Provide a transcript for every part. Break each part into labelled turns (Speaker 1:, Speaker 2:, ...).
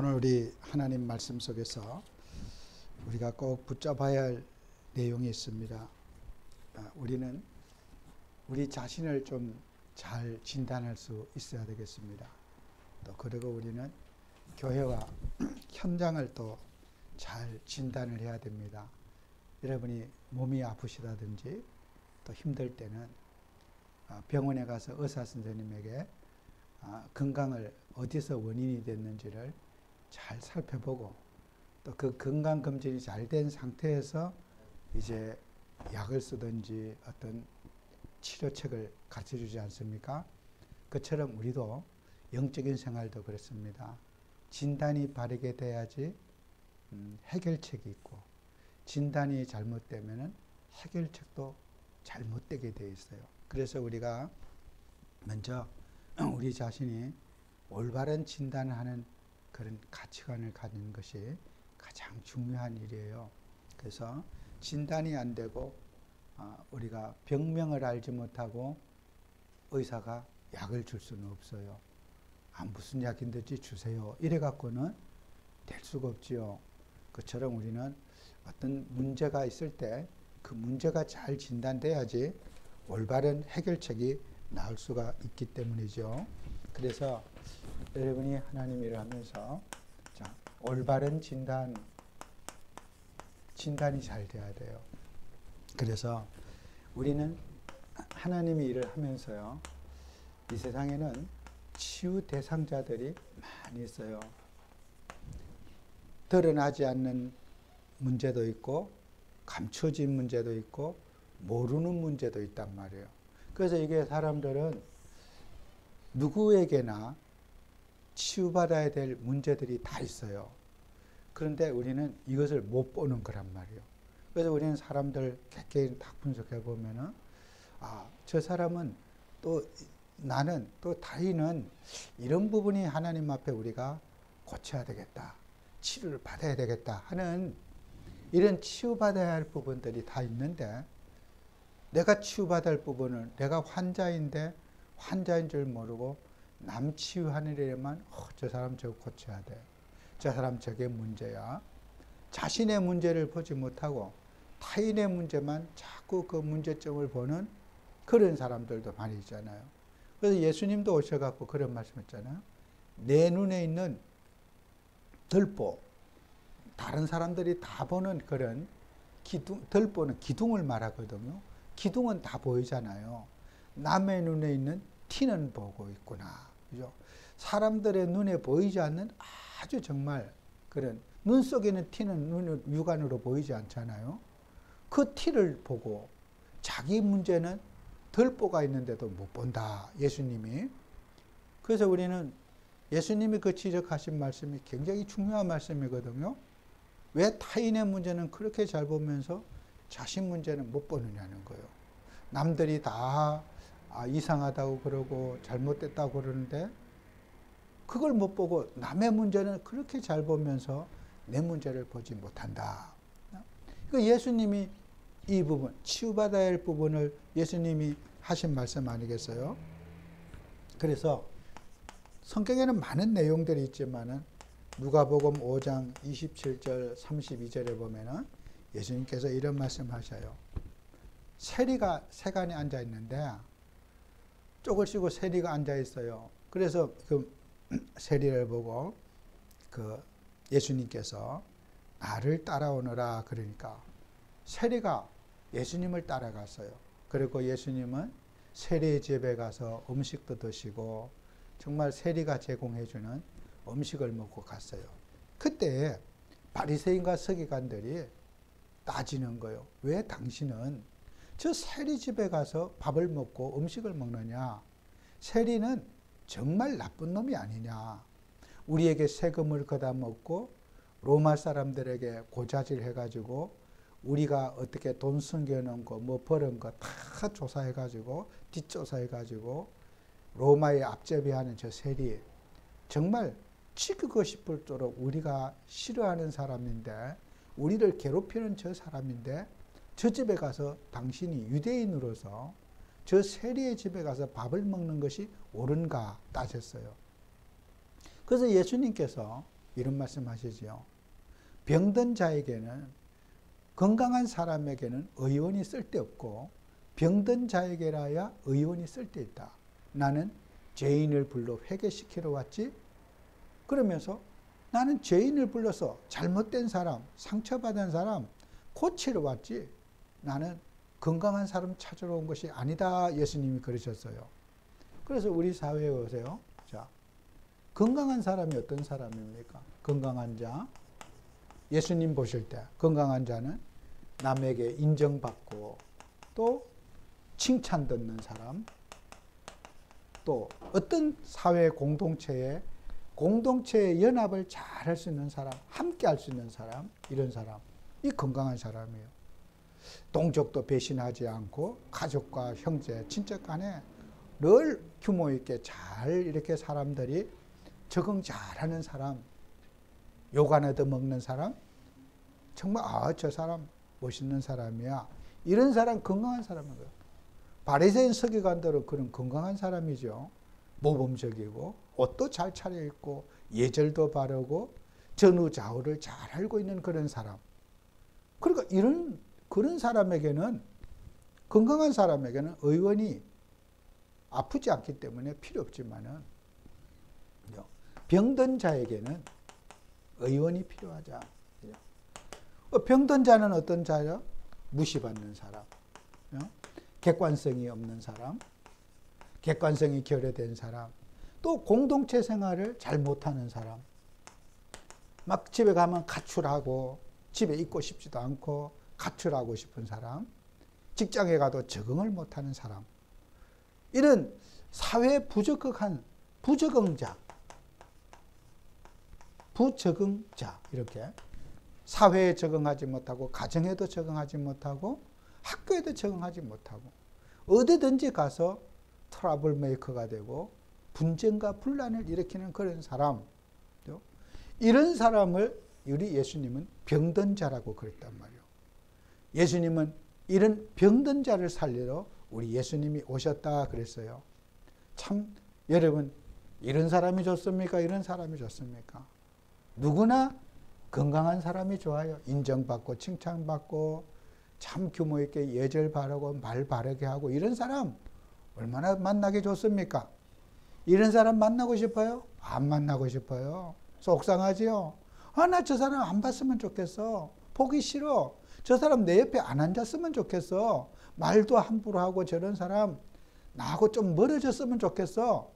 Speaker 1: 오늘 우리 하나님 말씀 속에서 우리가 꼭 붙잡아야 할 내용이 있습니다. 우리는 우리 자신을 좀 잘 진단할 수 있어야 되겠습니다. 또 그리고 우리는 교회와 현장을 또 잘 진단을 해야 됩니다. 여러분이 몸이 아프시다든지 또 힘들 때는 병원에 가서 의사 선생님에게 건강을 어디서 원인이 됐는지를 잘 살펴보고 또 그 건강검진이 잘 된 상태에서 이제 약을 쓰든지 어떤 치료책을 가르쳐 주지 않습니까? 그처럼 우리도 영적인 생활도 그렇습니다. 진단이 바르게 돼야지 해결책이 있고, 진단이 잘못되면 해결책도 잘못되게 되어 있어요. 그래서 우리가 먼저 우리 자신이 올바른 진단을 하는 그런 가치관을 가지는 것이 가장 중요한 일이에요. 그래서 진단이 안 되고 우리가 병명을 알지 못하고 의사가 약을 줄 수는 없어요. 무슨 약인지 주세요. 이래 갖고는 될 수가 없지요. 그처럼 우리는 어떤 문제가 있을 때 그 문제가 잘 진단돼야지 올바른 해결책이 나올 수가 있기 때문이죠. 그래서 여러분이 하나님 일을 하면서 올바른 진단이 잘 돼야 돼요. 그래서 우리는 하나님의 일을 하면서요, 이 세상에는 치유 대상자들이 많이 있어요. 드러나지 않는 문제도 있고 감춰진 문제도 있고 모르는 문제도 있단 말이에요. 그래서 이게 사람들은 누구에게나 치유받아야 될 문제들이 다 있어요. 그런데 우리는 이것을 못 보는 거란 말이에요. 그래서 우리는 사람들 개개인 딱 분석해 보면은 저 사람은 또 나는 또 타인은 이런 부분이 하나님 앞에 우리가 고쳐야 되겠다, 치료를 받아야 되겠다 하는 이런 치유받아야 할 부분들이 다 있는데, 내가 치유받을 부분은 내가 환자인데 환자인 줄 모르고 남 치유하느라만 저 사람 저거 고쳐야 돼, 저 사람 저게 문제야. 자신의 문제를 보지 못하고 타인의 문제만 자꾸 그 문제점을 보는 그런 사람들도 많이 있잖아요. 그래서 예수님도 오셔갖고 그런 말씀했잖아요. 내 눈에 있는 들보, 다른 사람들이 다 보는 그런 기둥, 들보는 기둥을 말하거든요. 기둥은 다 보이잖아요. 남의 눈에 있는 티는 보고 있구나. 그죠? 사람들의 눈에 보이지 않는 아주 정말 그런 눈 속에 있는 티는 육안으로 보이지 않잖아요. 그 티를 보고 자기 문제는 들보가 있는데도 못 본다, 예수님이. 그래서 우리는 예수님이 그 지적하신 말씀이 굉장히 중요한 말씀이거든요. 왜 타인의 문제는 그렇게 잘 보면서 자신 문제는 못 보느냐는 거예요. 남들이 다 이상하다고 그러고 잘못됐다고 그러는데 그걸 못 보고 남의 문제는 그렇게 잘 보면서 내 문제를 보지 못한다. 예수님이 이 부분, 치유받아야 할 부분을 예수님이 하신 말씀 아니겠어요? 그래서 성경에는 많은 내용들이 있지만은 누가복음 5장 27절 32절에 보면은 예수님께서 이런 말씀하셔요. 세리가 세간에 앉아 있는데 쪽을 씌고 세리가 앉아 있어요. 그래서 그 세리를 보고 그 예수님께서 나를 따라오너라 그러니까 세리가 예수님을 따라갔어요. 그리고 예수님은 세리의 집에 가서 음식도 드시고 정말 세리가 제공해주는 음식을 먹고 갔어요. 그때 바리새인과 서기관들이 따지는 거예요. 왜 당신은 저 세리 집에 가서 밥을 먹고 음식을 먹느냐? 세리는 정말 나쁜 놈이 아니냐? 우리에게 세금을 걷어 먹고 로마 사람들에게 고자질 해가지고 우리가 어떻게 돈 숨겨놓은 거, 뭐 버는 거 다 조사해가지고 뒷조사해가지고 로마에 앞제비하는 저 세리, 정말 치우고 싶을 정도로 우리가 싫어하는 사람인데, 우리를 괴롭히는 저 사람인데 저 집에 가서 당신이 유대인으로서 저 세리의 집에 가서 밥을 먹는 것이 옳은가 따졌어요. 그래서 예수님께서 이런 말씀 하시지요. 병든 자에게는, 건강한 사람에게는 의원이 쓸데없고 병든 자에게라야 의원이 쓸데있다. 나는 죄인을 불러 회개시키러 왔지. 그러면서 나는 죄인을 불러서 잘못된 사람, 상처받은 사람 고치러 왔지. 나는 건강한 사람 찾으러 온 것이 아니다. 예수님이 그러셨어요. 그래서 우리 사회에 오세요. 자, 건강한 사람이 어떤 사람입니까? 건강한 자. 예수님 보실 때 건강한 자는 남에게 인정받고 또 칭찬 듣는 사람, 또 어떤 사회 공동체의 연합을 잘 할 수 있는 사람, 함께 할 수 있는 사람, 이런 사람, 이 건강한 사람이에요. 동족도 배신하지 않고 가족과 형제, 친척 간에 늘 규모 있게 잘 이렇게 사람들이 적응 잘하는 사람, 욕 안 얻어먹는 사람, 정말 저 사람 멋있는 사람이야. 이런 사람 건강한 사람인 거예요. 바리새인 서기관들은 그런 건강한 사람이죠. 모범적이고 옷도 잘 차려입고 예절도 바르고 전후좌우를 잘 알고 있는 그런 사람. 그러니까 그런 사람에게는, 건강한 사람에게는 의원이 아프지 않기 때문에 필요 없지만은 병든 자에게는 의원이 필요하자. 병든 자는 어떤 자요? 무시받는 사람, 객관성이 없는 사람, 객관성이 결여된 사람, 또 공동체 생활을 잘 못하는 사람, 막 집에 가면 가출하고 집에 있고 싶지도 않고 가출하고 싶은 사람, 직장에 가도 적응을 못하는 사람, 이런 사회에 부적응한 부적응자, 이렇게 사회에 적응하지 못하고 가정에도 적응하지 못하고 학교에도 적응하지 못하고 어디든지 가서 트러블 메이커가 되고 분쟁과 분란을 일으키는 그런 사람, 이런 사람을 우리 예수님은 병든 자라고 그랬단 말이에요. 예수님은 이런 병든 자를 살리러 우리 예수님이 오셨다 그랬어요. 참 여러분, 이런 사람이 좋습니까? 이런 사람이 좋습니까? 누구나 건강한 사람이 좋아요. 인정받고 칭찬받고 참 규모 있게 예절 바르고 말 바르게 하고 이런 사람 얼마나 만나기 좋습니까? 이런 사람 만나고 싶어요? 안 만나고 싶어요. 속상하지요? 나 저 사람 안 봤으면 좋겠어. 보기 싫어. 저 사람 내 옆에 안 앉았으면 좋겠어. 말도 함부로 하고 저런 사람 나하고 좀 멀어졌으면 좋겠어.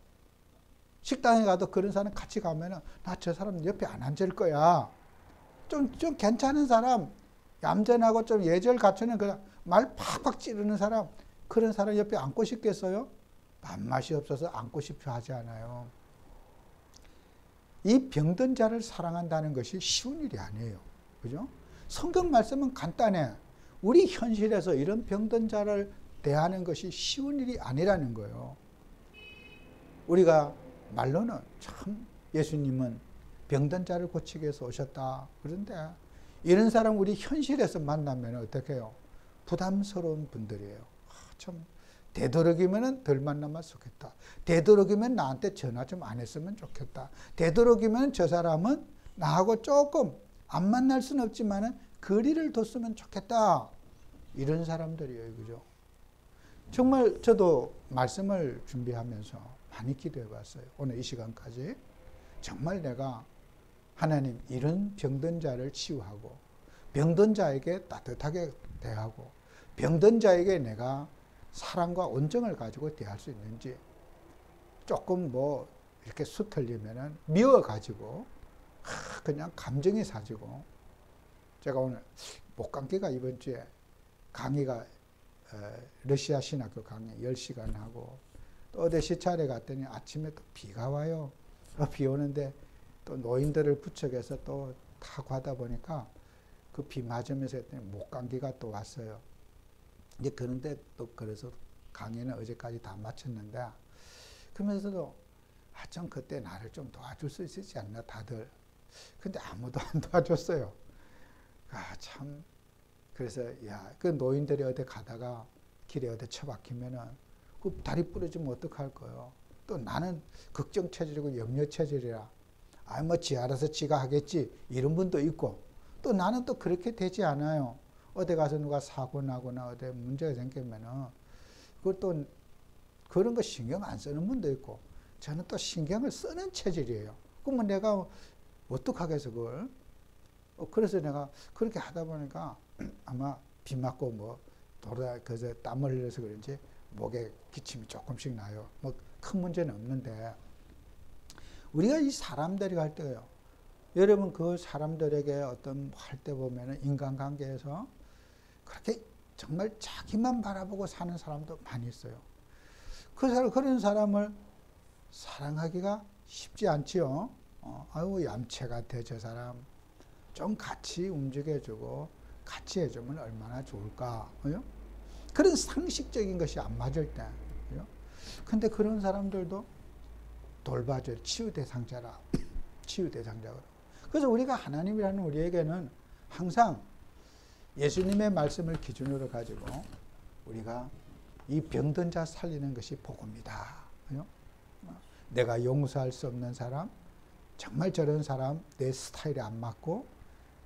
Speaker 1: 식당에 가도 그런 사람 같이 가면은 나 저 사람 옆에 안 앉을 거야. 좀 괜찮은 사람, 얌전하고 좀 예절 갖추는 그런 말 팍팍 찌르는 사람, 그런 사람 옆에 앉고 싶겠어요? 밥맛이 없어서 앉고 싶어 하지 않아요. 이 병든 자를 사랑한다는 것이 쉬운 일이 아니에요. 그죠? 성경 말씀은 간단해. 우리 현실에서 이런 병든 자를 대하는 것이 쉬운 일이 아니라는 거예요. 우리가 말로는 참 예수님은 병든 자를 고치기 위해서 오셨다. 그런데 이런 사람 우리 현실에서 만나면 어떻게 해요? 부담스러운 분들이에요. 참 되도록이면 덜 만나면 좋겠다. 되도록이면 나한테 전화 좀 안 했으면 좋겠다. 되도록이면 저 사람은 나하고 조금 안 만날 수는 없지만 거리를 뒀으면 좋겠다. 이런 사람들이에요. 그죠? 정말 저도 말씀을 준비하면서 많이 기도해 봤어요. 오늘 이 시간까지. 정말 내가 하나님 이런 병든 자를 치유하고 병든 자에게 따뜻하게 대하고 병든 자에게 내가 사랑과 온정을 가지고 대할 수 있는지, 조금 뭐 이렇게 수틀리면은 미워가지고 그냥 감정이 사지고, 제가 오늘 목감기가 이번 주에 강의가 러시아 신학교 강의 10시간 하고 또 어디 시찰에 갔더니 아침에 또 비가 와요. 비 오는데 또 노인들을 부축해서 또 타고 하다 보니까 그 비 맞으면서 했더니 목감기가 또 왔어요. 이제 그런데 또 그래서 강의는 어제까지 다 마쳤는데, 그러면서도 좀 그때 나를 좀 도와줄 수 있지 않나 다들. 근데 아무도 안 도와줬어요. 참. 그래서 그 노인들이 어디 가다가 길에 어디 처박히면은 그 다리 부러지면 어떡할 거예요. 또 나는 걱정 체질이고 염려 체질이라 아, 뭐 지 알아서 지가 하겠지 이런 분도 있고, 또 나는 또 그렇게 되지 않아요. 어디 가서 누가 사고 나거나 어디 문제가 생기면은 그것도 그런 거 신경 안 쓰는 분도 있고, 저는 또 신경을 쓰는 체질이에요. 그러면 내가 어떡하겠어 그걸. 그래서 내가 그렇게 하다 보니까 아마 비 맞고 뭐 그래서 땀을 흘려서 그런지 목에 기침이 조금씩 나요. 뭐 큰 문제는 없는데, 우리가 이 사람들이 할 때요. 여러분 그 사람들에게 어떤 할 때 보면은 인간관계에서 그렇게 정말 자기만 바라보고 사는 사람도 많이 있어요. 그런 사람을 사랑하기가 쉽지 않지요. 아유 얌체 같아 저 사람. 좀 같이 움직여주고 같이 해주면 얼마나 좋을까. 그런 상식적인 것이 안 맞을 때. 근데 그런 사람들도 돌봐줘요. 치유대상자라. 치유대상자로. 그래서 우리가 하나님이라는 우리에게는 항상 예수님의 말씀을 기준으로 가지고 우리가 이 병든 자 살리는 것이 복음이다. 내가 용서할 수 없는 사람, 정말 저런 사람 내 스타일에 안 맞고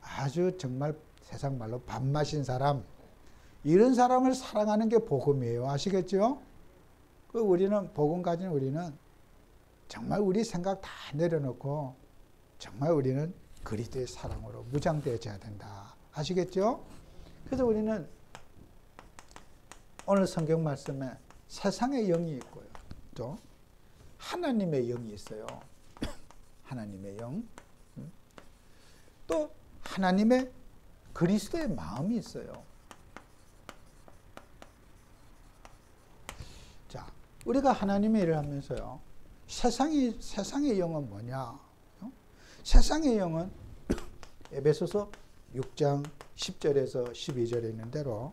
Speaker 1: 아주 정말 세상 말로 밥맛인 사람, 이런 사람을 사랑하는 게 복음이에요. 아시겠죠? 우리는 복음 가진 우리는 정말 우리 생각 다 내려놓고 정말 우리는 그리스도의 사랑으로 무장되어져야 된다. 아시겠죠? 그래서 우리는 오늘 성경 말씀에 세상의 영이 있고요. 또 하나님의 영이 있어요. 하나님의 영. 또 하나님의 그리스도의 마음이 있어요. 자, 우리가 하나님의 일을 하면서요. 세상의 영은 뭐냐? 세상의 영은 에베소서 6장 10절에서 12절에 있는 대로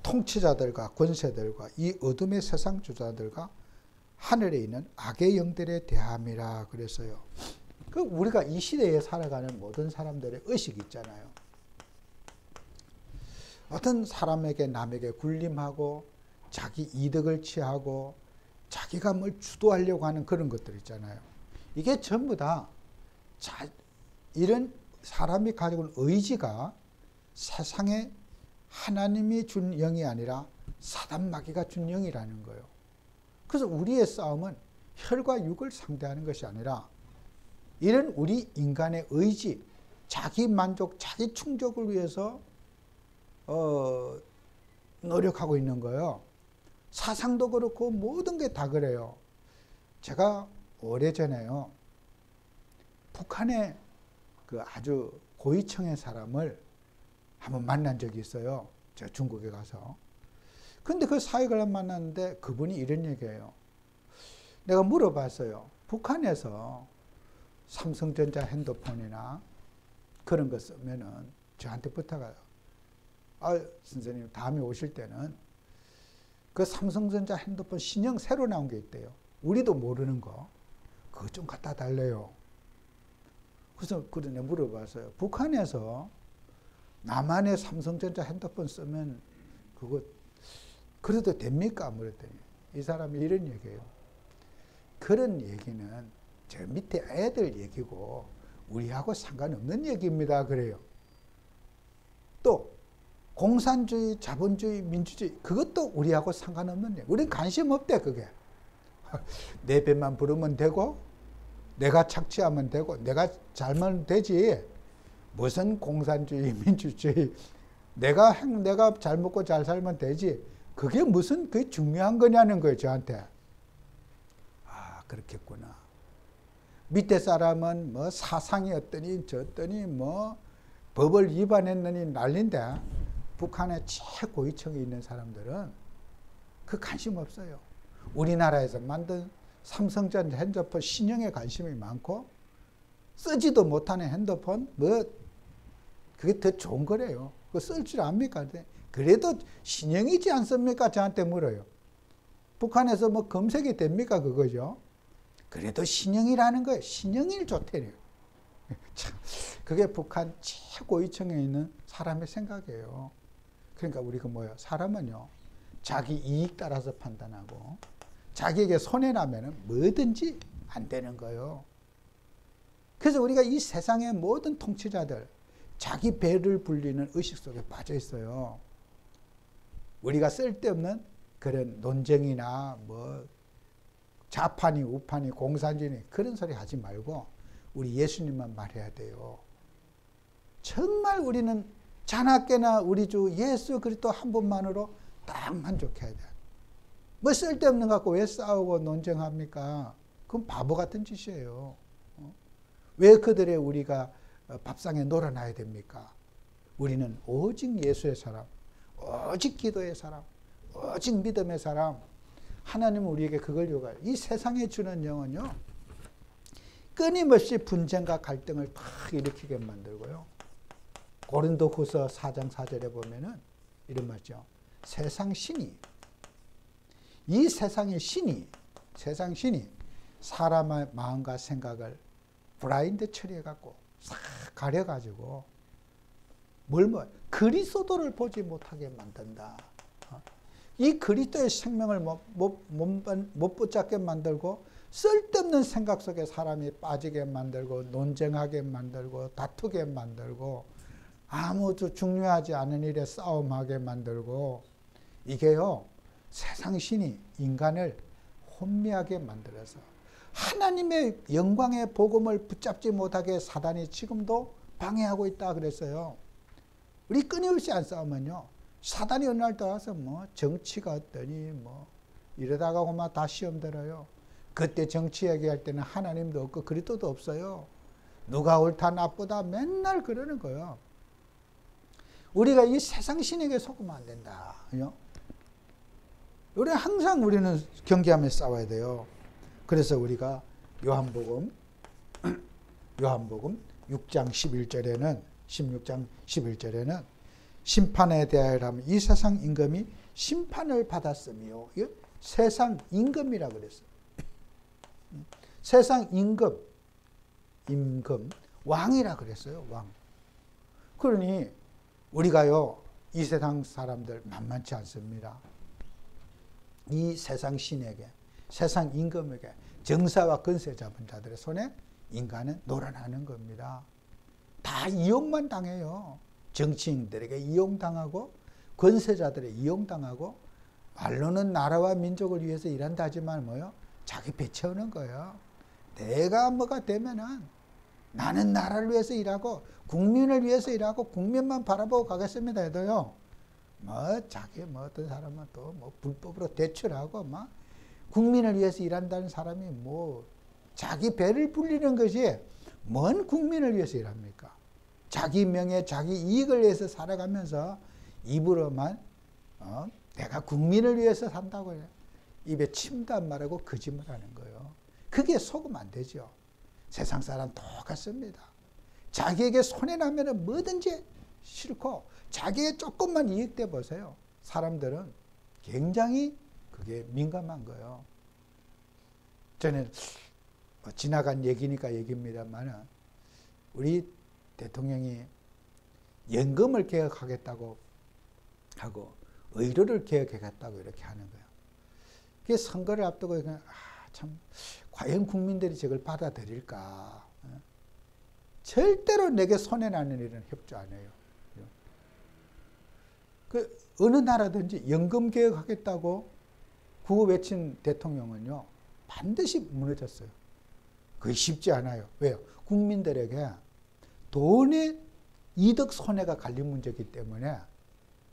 Speaker 1: 통치자들과 권세들과 이 어둠의 세상 주자들과 하늘에 있는 악의 영들에 대함이라 그랬어요. 우리가 이 시대에 살아가는 모든 사람들의 의식이 있잖아요. 어떤 사람에게 남에게 군림하고 자기 이득을 취하고 자기가 뭘 주도하려고 하는 그런 것들 있잖아요. 이게 전부 다 이런 사람이 가지고 있는 의지가 세상에 하나님이 준 영이 아니라 사단 마귀가 준 영이라는 거예요. 그래서 우리의 싸움은 혈과 육을 상대하는 것이 아니라 이런 우리 인간의 의지, 자기 만족, 자기 충족을 위해서 노력하고 있는 거예요. 사상도 그렇고 모든 게 다 그래요. 제가 오래전에요. 북한의 그 아주 고위층의 사람을 한번 만난 적이 있어요. 제가 중국에 가서. 근데 그 사익을 만났는데 그분이 이런 얘기예요. 내가 물어봤어요. 북한에서 삼성전자 핸드폰이나 그런 거 쓰면은 저한테 부탁해요. 아, 선생님 다음에 오실 때는 그 삼성전자 핸드폰 신형 새로 나온 게 있대요. 우리도 모르는 거. 그거 좀 갖다 달래요. 그래서 내가 물어봤어요. 북한에서 남한의 삼성전자 핸드폰 쓰면 그거 그래도 됩니까? 물었더니 이 사람이 이런 얘기예요. 그런 얘기는 저 밑에 애들 얘기고 우리하고 상관없는 얘기입니다. 그래요. 또 공산주의, 자본주의, 민주주의 그것도 우리하고 상관없는 얘기. 우린 관심 없대 그게. 내 배만 부르면 되고 내가 착취하면 되고 내가 잘하면 되지. 무슨 공산주의, 민주주의. 내가 잘 먹고 잘 살면 되지. 그게 무슨 그게 중요한 거냐는 거예요. 저한테. 아 그렇겠구나. 밑에 사람은 뭐 사상이 어떠니 저떠니 뭐 법을 위반했느니 난린데 북한의 최고위층에 있는 사람들은 그 관심 없어요. 우리나라에서 만든 삼성전자 핸드폰 신형에 관심이 많고 쓰지도 못하는 핸드폰 뭐 그게 더 좋은 거래요. 그거 쓸 줄 압니까? 그래도 신형이지 않습니까? 저한테 물어요. 북한에서 뭐 검색이 됩니까? 그거죠. 그래도 신형이라는 거예요. 신형이 좋대요. 참, 그게 북한 최고위층에 있는 사람의 생각이에요. 그러니까 우리가 뭐예요? 사람은요, 자기 이익 따라서 판단하고, 자기에게 손해나면은 뭐든지 안 되는 거예요. 그래서 우리가 이 세상의 모든 통치자들 자기 배를 불리는 의식 속에 빠져 있어요. 우리가 쓸데없는 그런 논쟁이나 뭐 좌판이 우판이 공산주의 그런 소리 하지 말고 우리 예수님만 말해야 돼요. 정말 우리는 자나깨나 우리 주 예수 그리스도 한 분만으로 딱 만족해야 돼. 뭐 쓸데없는 거 갖고 왜 싸우고 논쟁합니까? 그건 바보 같은 짓이에요. 왜 그들의 우리가 밥상에 놀아놔야 됩니까? 우리는 오직 예수의 사람, 오직 기도의 사람, 오직 믿음의 사람. 하나님은 우리에게 그걸 요구해요. 이 세상에 주는 영은요, 끊임없이 분쟁과 갈등을 다 일으키게 만들고요. 고린도후서 4장 4절에 보면은 이런 말이죠. 세상 신이, 이 세상의 신이, 세상 신이 사람의 마음과 생각을 블라인드 처리해갖고 싹 가려가지고 그리스도를 보지 못하게 만든다. 이 그리스도의 생명을 못 붙잡게 만들고 쓸데없는 생각 속에 사람이 빠지게 만들고 논쟁하게 만들고 다투게 만들고 아무도 중요하지 않은 일에 싸움하게 만들고 이게요 세상 신이 인간을 혼미하게 만들어서 하나님의 영광의 복음을 붙잡지 못하게 사단이 지금도 방해하고 있다 그랬어요. 우리 끊임없이 안 싸우면요 사단이 어느 날 떠와서 뭐 정치가 어떠니 뭐 이러다가 그만 다 시험 들어요. 그때 정치 얘기할 때는 하나님도 없고 그리스도도 없어요. 누가 옳다 나쁘다 맨날 그러는 거예요. 우리가 이 세상 신에게 속으면 안 된다. 우리 항상 우리는 경계하면서 싸워야 돼요. 그래서 우리가 요한복음 6장 11절에는 16장 11절에는 심판에 대하여라면 이 세상 임금이 심판을 받았으며 세상 임금이라 그랬어요. 세상 임금 왕이라 그랬어요. 왕. 그러니 우리가요 이 세상 사람들 만만치 않습니다. 이 세상 신에게 세상 임금에게 정사와 권세 잡은 자들의 손에 인간은 놀아나는 겁니다. 다 이용만 당해요. 정치인들에게 이용당하고 권세자들에게 이용당하고 말로는 나라와 민족을 위해서 일한다 하지만 뭐요? 자기 배 채우는 거예요. 내가 뭐가 되면은 나는 나라를 위해서 일하고 국민을 위해서 일하고 국민만 바라보고 가겠습니다 해도요. 자기 어떤 사람은 또 불법으로 대출하고 국민을 위해서 일한다는 사람이 자기 배를 불리는 것이 뭔 국민을 위해서 일합니까? 자기 명예, 자기 이익을 위해서 살아가면서 입으로만 내가 국민을 위해서 산다고 해요. 입에 침도 안 말하고 거짓말하는 거예요. 그게 속으면 안 되죠. 세상 사람 똑같습니다. 자기에게 손해나면 뭐든지 싫고 자기의 조금만 이익돼 보세요. 사람들은 굉장히 그게 민감한 거예요. 저는 지나간 얘기니까 얘기입니다만 우리 대통령이 연금을 개혁하겠다고 하고 의료를 개혁하겠다고 이렇게 하는 거예요. 그게 선거를 앞두고 참 과연 국민들이 저걸 받아들일까? 절대로 내게 손해나는 일은 협조 안 해요. 어느 나라든지 연금 개혁하겠다고 구호 외친 대통령은요 반드시 무너졌어요. 그게 쉽지 않아요. 왜요? 국민들에게 돈의 이득 손해가 갈린 문제이기 때문에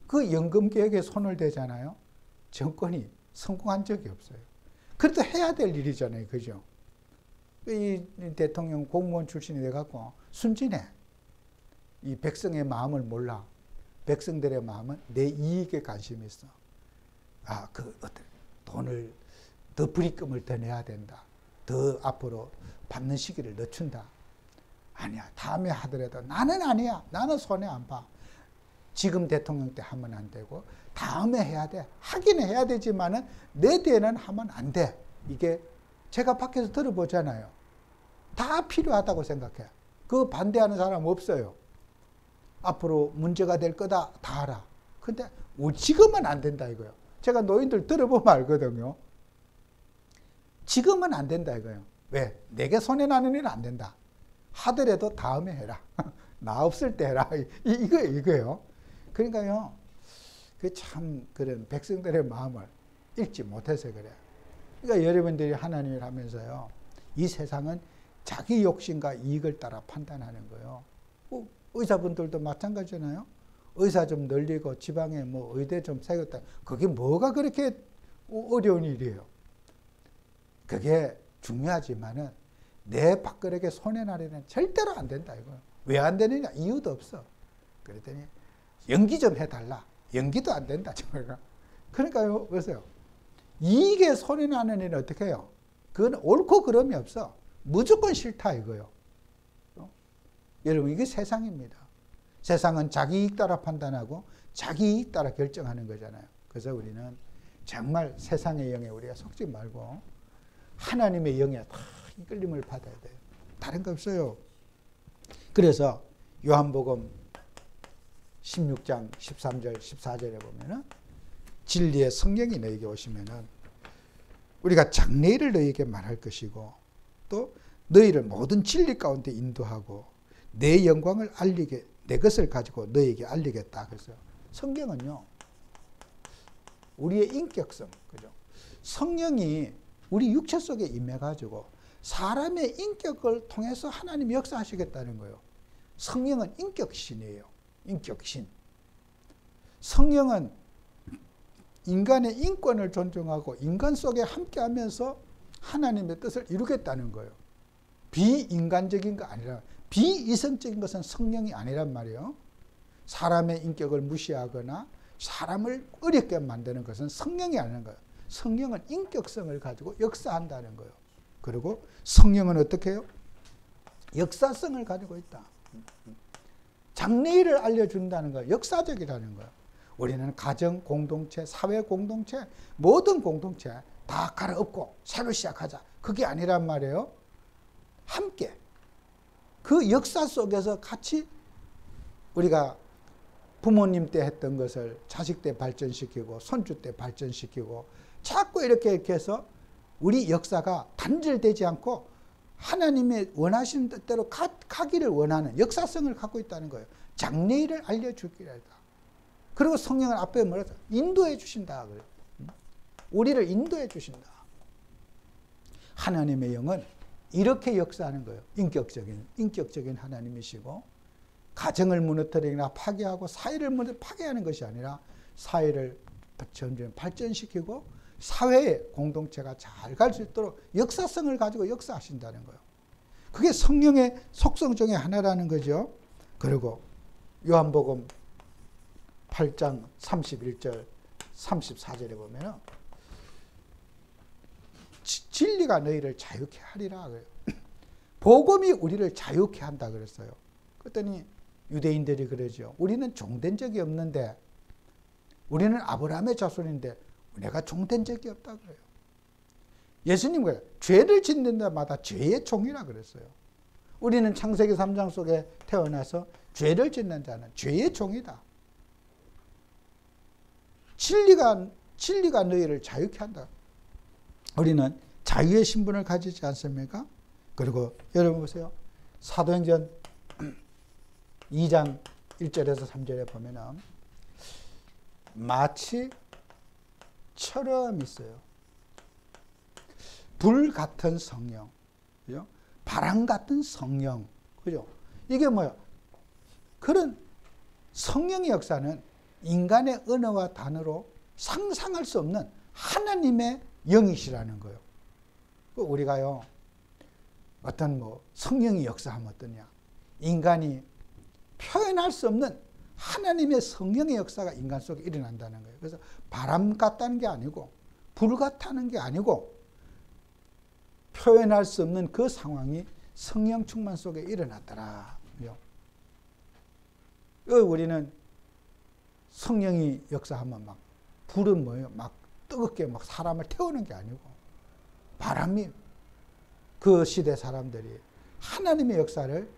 Speaker 1: 그 연금 개혁에 손을 대잖아요. 정권이 성공한 적이 없어요. 그래도 해야 될 일이잖아요. 그죠? 이 대통령 공무원 출신이 돼갖고 순진해. 이 백성의 마음을 몰라. 백성들의 마음은 내 이익에 관심이 있어. 돈을 더 불입금을 더 내야 된다. 더 앞으로 받는 시기를 늦춘다. 아니야. 다음에 하더라도 나는 아니야. 나는 손해 안 봐. 지금 대통령 때 하면 안 되고 다음에 해야 돼. 하기는 해야 되지만은 내 때는 하면 안 돼. 이게 제가 밖에서 들어보잖아요. 다 필요하다고 생각해. 그 반대하는 사람 없어요. 앞으로 문제가 될 거다 다 알아. 근데 지금은 안 된다 이거예요. 제가 노인들 들어보면 알거든요. 지금은 안 된다 이거예요. 왜? 내게 손해나는 일은 안 된다. 하더라도 다음에 해라. 나 없을 때 해라. 이거예요. 그러니까요. 그 참 그런 백성들의 마음을 읽지 못해서 그래요. 그러니까 여러분들이 하나님을 하면서요. 이 세상은 자기 욕심과 이익을 따라 판단하는 거예요. 의사분들도 마찬가지잖아요. 의사 좀 늘리고 지방에 뭐 의대 좀 세웠다. 그게 뭐가 그렇게 어려운 일이에요. 그게 중요하지만은 내 밥그릇에 손해나리는 절대로 안 된다 이거. 왜 안 되느냐? 이유도 없어. 그랬더니 연기 좀 해달라. 연기도 안 된다. 그러니까요. 그래서요. 이익에 손해나는 일은 어떻게 해요? 그건 옳고 그름이 없어. 무조건 싫다 이거요. 여러분 이게 세상입니다. 세상은 자기 이익 따라 판단하고 자기 이익 따라 결정하는 거잖아요. 그래서 우리는 정말 세상의 영에 우리가 속지 말고 하나님의 영에 다 이끌림을 받아야 돼요. 다른 거 없어요. 그래서 요한복음 16장 13절 14절에 보면은 진리의 성령이 너에게 오시면은 우리가 장래일을 너에게 말할 것이고 또 너희를 모든 진리 가운데 인도하고 내 영광을 알리게 내 것을 가지고 너에게 알리겠다. 그래서 성경은요. 우리의 인격성, 그죠? 성령이 우리 육체 속에 임해가지고 사람의 인격을 통해서 하나님이 역사하시겠다는 거예요. 성령은 인격신이에요. 인격신. 성령은 인간의 인권을 존중하고 인간 속에 함께하면서 하나님의 뜻을 이루겠다는 거예요. 비인간적인 거 아니라 비이성적인 것은 성령이 아니란 말이에요. 사람의 인격을 무시하거나 사람을 어렵게 만드는 것은 성령이 아닌 거예요. 성령은 인격성을 가지고 역사한다는 거예요. 그리고 성령은 어떻게 해요? 역사성을 가지고 있다. 장래일을 알려준다는 거예요. 역사적이라는 거예요. 우리는 가정 공동체, 사회 공동체, 모든 공동체 다 갈아엎고 새로 시작하자. 그게 아니란 말이에요. 함께 그 역사 속에서 같이 우리가 부모님 때 했던 것을 자식 때 발전시키고 손주 때 발전시키고 자꾸 이렇게 해서 우리 역사가 단절되지 않고 하나님의 원하시는 뜻대로 가기를 원하는 역사성을 갖고 있다는 거예요. 장래일을 알려주기라 했다. 그리고 성령은 앞에 뭐라 했어? 인도해 주신다. 그래요. 우리를 인도해 주신다. 하나님의 영은 이렇게 역사하는 거예요. 인격적인 하나님이시고 가정을 무너뜨리거나 파괴하고 사회를 파괴하는 것이 아니라 사회를 점점 발전시키고 사회의 공동체가 잘 갈 수 있도록 역사성을 가지고 역사하신다는 거예요. 그게 성령의 속성 중에 하나라는 거죠. 그리고 요한복음 8장 31절 34절에 보면 진리가 너희를 자유케 하리라 그래요. 복음이 우리를 자유케 한다 그랬어요. 그랬더니 유대인들이 그러죠. 우리는 종된 적이 없는데 우리는 아브라함의 자손인데 내가 종된 적이 없다 그래요. 예수님 그래요. 죄를 짓는 데마다 죄의 종이라 그랬어요. 우리는 창세기 3장 속에 태어나서 죄를 짓는 자는 죄의 종이다. 진리가 너희를 자유케 한다. 우리는 자유의 신분을 가지지 않습니까? 그리고 여러분 보세요. 사도행전 2장 1절에서 3절에 보면은 마치 처럼 있어요. 불 같은 성령, 그죠? 바람 같은 성령, 그죠? 이게 뭐야? 그런 성령의 역사는 인간의 언어와 단어로 상상할 수 없는 하나님의 영이시라는 거예요. 우리가요, 어떤 성령이 역사하면 어떠냐? 인간이 표현할 수 없는 하나님의 성령의 역사가 인간 속에 일어난다는 거예요. 그래서 바람 같다는 게 아니고 불 같다는 게 아니고 표현할 수 없는 그 상황이 성령 충만 속에 일어났더라. 우리는 성령이 역사하면 막 불은 뭐예요? 막 뜨겁게 막 사람을 태우는 게 아니고 바람이 그 시대 사람들이 하나님의 역사를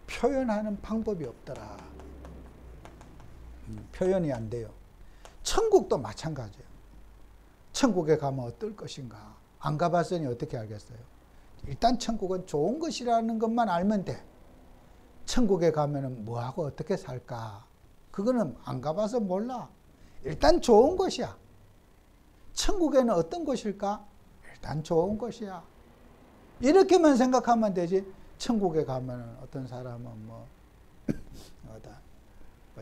Speaker 1: 표현하는 방법이 없더라. 표현이 안 돼요. 천국도 마찬가지예요. 천국에 가면 어떨 것인가? 안 가봤으니 어떻게 알겠어요? 일단 천국은 좋은 것이라는 것만 알면 돼. 천국에 가면은 뭐하고 어떻게 살까? 그거는 안 가봐서 몰라. 일단 좋은 곳이야. 천국에는 어떤 곳일까? 일단 좋은 곳이야. 이렇게만 생각하면 되지. 천국에 가면은 어떤 사람은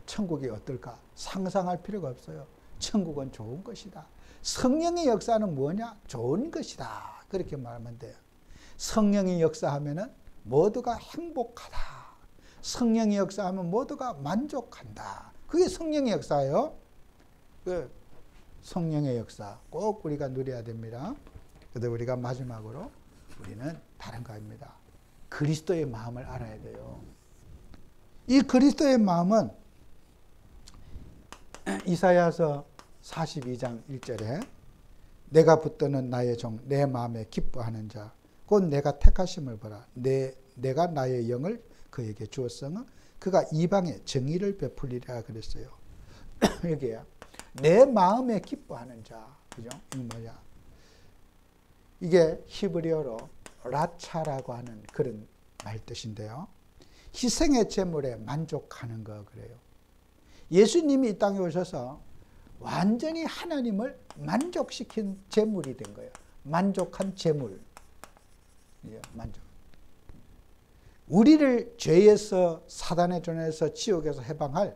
Speaker 1: 천국이 어떨까? 상상할 필요가 없어요. 천국은 좋은 것이다. 성령의 역사는 뭐냐? 좋은 것이다. 그렇게 말하면 돼요. 성령의 역사하면은 모두가 행복하다. 성령의 역사하면 모두가 만족한다. 그게 성령의 역사예요. 그 성령의 역사 꼭 우리가 누려야 됩니다. 그래서 우리가 마지막으로 우리는 다른 거입니다. 그리스도의 마음을 알아야 돼요. 이 그리스도의 마음은 이사야서 42장 1절에 내가 붙드는 나의 종 내 마음에 기뻐하는 자 곧 내가 택하심을 보라. 내가 나의 영을 그에게 주었으며 그가 이방에 정의를 베풀리라 그랬어요. 여기에 내 마음에 기뻐하는 자, 그죠? 이게 뭐냐? 이게 히브리어로 라차라고 하는 그런 말 뜻인데요. 희생의 제물에 만족하는 거 그래요. 예수님이 이 땅에 오셔서 완전히 하나님을 만족시킨 제물이 된 거예요. 만족한 제물. 만족. 우리를 죄에서 사단의 존에서 지옥에서 해방할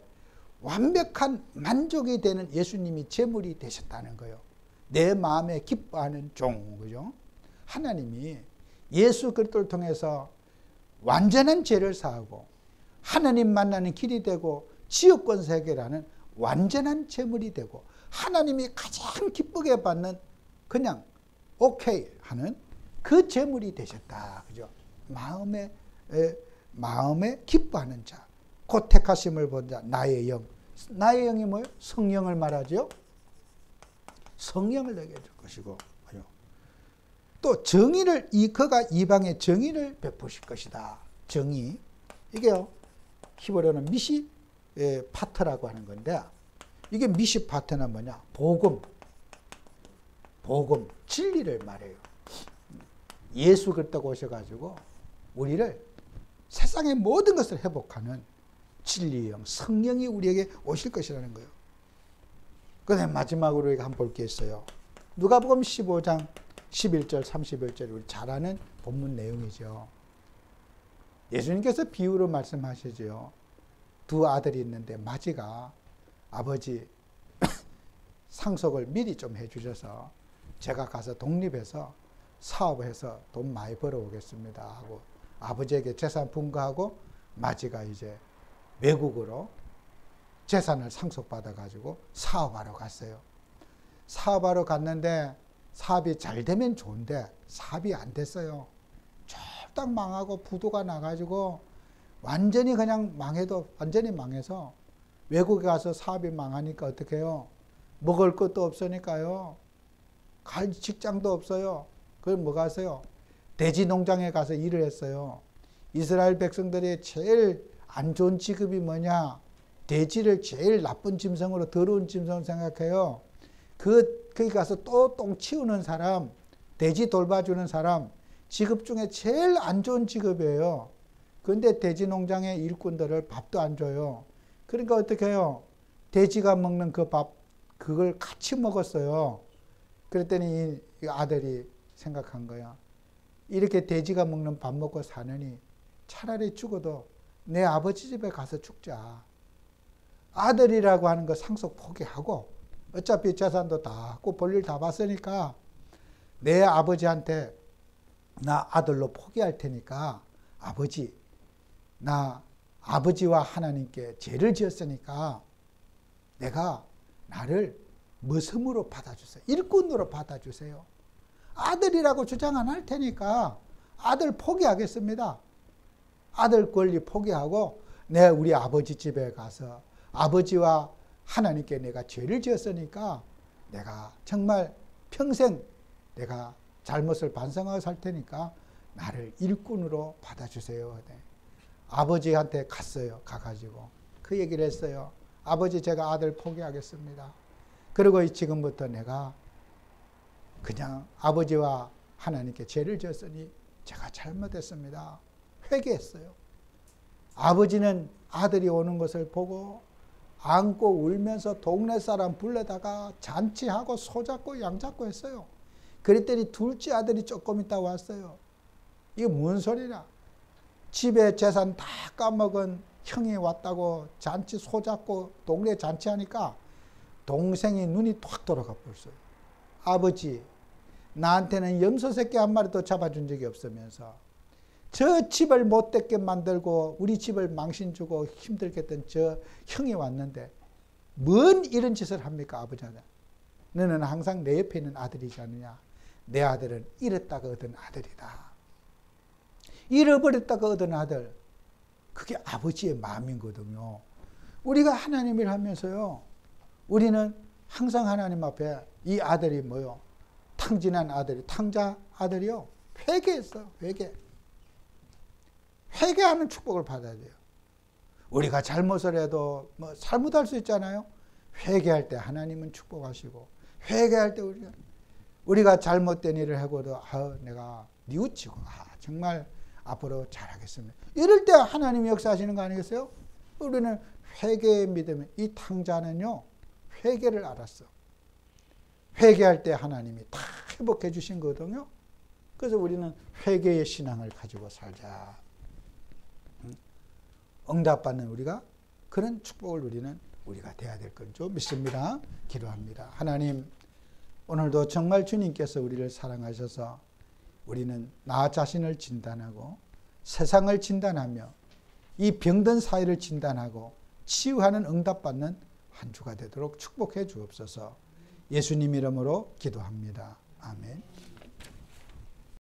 Speaker 1: 완벽한 만족이 되는 예수님이 제물이 되셨다는 거예요. 내 마음에 기뻐하는 종, 그죠? 하나님이 예수 그리스도를 통해서 완전한 죄를 사하고 하나님 만나는 길이 되고 지옥권 세계라는 완전한 제물이 되고 하나님이 가장 기쁘게 받는 그냥 오케이 하는 그 제물이 되셨다. 그죠? 마음에 기뻐하는 자. 곧 택하심을 본 자. 나의 영. 나의 영이 뭐예요? 성령을 말하죠. 성령을 내게 줄 것이고. 또 정의를 그가 이방에 정의를 베푸실 것이다. 정의. 이게요. 히브리어는 미시 파트라고 하는 건데 이게 미시 파트는 뭐냐? 복음, 진리를 말해요. 예수 그리스도가 오셔가지고 우리를 세상의 모든 것을 회복하는 진리의 영, 성령이 우리에게 오실 것이라는 거예요. 그다음에 마지막으로 우리가 한번 볼 게 있어요. 누가복음 15장 11절, 31절 우리 잘 아는 본문 내용이죠. 예수님께서 비유로 말씀하시죠. 두 아들이 있는데 마지가 아버지 상속을 미리 좀 해주셔서 제가 가서 독립해서 사업해서 돈 많이 벌어오겠습니다 하고 아버지에게 재산 분가하고 마지가 이제 외국으로 재산을 상속받아 가지고 사업하러 갔어요. 사업하러 갔는데 사업이 잘 되면 좋은데 사업이 안 됐어요. 쫄딱 망하고 부도가 나가지고 완전히 그냥 망해도 완전히 망해서 외국에 가서 사업이 망하니까 어떻게 해요? 먹을 것도 없으니까요. 갈 직장도 없어요. 그럼 뭐 가세요? 돼지 농장에 가서 일을 했어요. 이스라엘 백성들이 제일 안 좋은 직업이 뭐냐? 돼지를 제일 나쁜 짐승으로 더러운 짐승으로 생각해요. 거기 가서 또 똥 치우는 사람, 돼지 돌봐주는 사람, 직업 중에 제일 안 좋은 직업이에요. 그런데 돼지 농장의 일꾼들을 밥도 안 줘요. 그러니까 어떻게 해요? 돼지가 먹는 그 밥, 그걸 같이 먹었어요. 그랬더니 이 아들이 생각한 거야. 이렇게 돼지가 먹는 밥 먹고 사느니 차라리 죽어도 내 아버지 집에 가서 죽자. 아들이라고 하는 거 상속 포기하고 어차피 재산도 다 갖고 볼일 다 봤으니까 내 아버지한테 나 아들로 포기할 테니까 아버지, 나 아버지와 하나님께 죄를 지었으니까 내가 나를 머슴으로 받아주세요. 일꾼으로 받아주세요. 아들이라고 주장 안 할 테니까 아들 포기하겠습니다. 아들 권리 포기하고 내가 우리 아버지 집에 가서 아버지와 하나님께 내가 죄를 지었으니까 내가 정말 평생 내가 잘못을 반성하고 살 테니까 나를 일꾼으로 받아주세요. 네. 아버지한테 갔어요. 가가지고 그 얘기를 했어요. 아버지, 제가 아들 포기하겠습니다. 그리고 지금부터 내가 그냥 아버지와 하나님께 죄를 지었으니 제가 잘못했습니다. 회개했어요. 아버지는 아들이 오는 것을 보고 안고 울면서 동네 사람 불러다가 잔치하고 소잡고 양잡고 했어요. 그랬더니 둘째 아들이 조금 있다 왔어요. 이게 뭔 소리냐? 집에 재산 다 까먹은 형이 왔다고 잔치 소잡고 동네 잔치하니까 동생이 눈이 탁 돌아가 버렸어요. 아버지, 나한테는 염소 새끼 한 마리도 잡아준 적이 없으면서 저 집을 못되게 만들고 우리 집을 망신 주고 힘들게 했던 저 형이 왔는데 뭔 이런 짓을 합니까, 아버지한테? 너는 항상 내 옆에 있는 아들이지 않느냐? 내 아들은 잃었다가 얻은 아들이다. 잃어버렸다가 얻은 아들, 그게 아버지의 마음이거든요. 우리가 하나님을 하면서요, 우리는 항상 하나님 앞에 이 아들이 뭐요? 탕진한 아들이, 탕자 아들이요, 회개했어요. 회개하는 축복을 받아야 돼요. 우리가 잘못을 해도 뭐 잘못할 수 있잖아요. 회개할 때 하나님은 축복하시고, 회개할 때 우리가 잘못된 일을 하고도 내가 뉘우치고 정말 앞으로 잘하겠습니다. 이럴 때 하나님이 역사하시는 거 아니겠어요? 우리는 회개의 믿음, 이 탕자는요, 회개를 알았어. 회개할 때 하나님이 다 회복해 주신 거거든요. 그래서 우리는 회개의 신앙을 가지고 살자. 응답받는 우리가 그런 축복을 누리는 우리가 돼야 될 건 좀 믿습니다. 기도합니다. 하나님, 오늘도 정말 주님께서 우리를 사랑하셔서 우리는 나 자신을 진단하고 세상을 진단하며 이 병든 사회를 진단하고 치유하는 응답받는 한 주가 되도록 축복해 주옵소서. 예수님 이름으로 기도합니다. 아멘.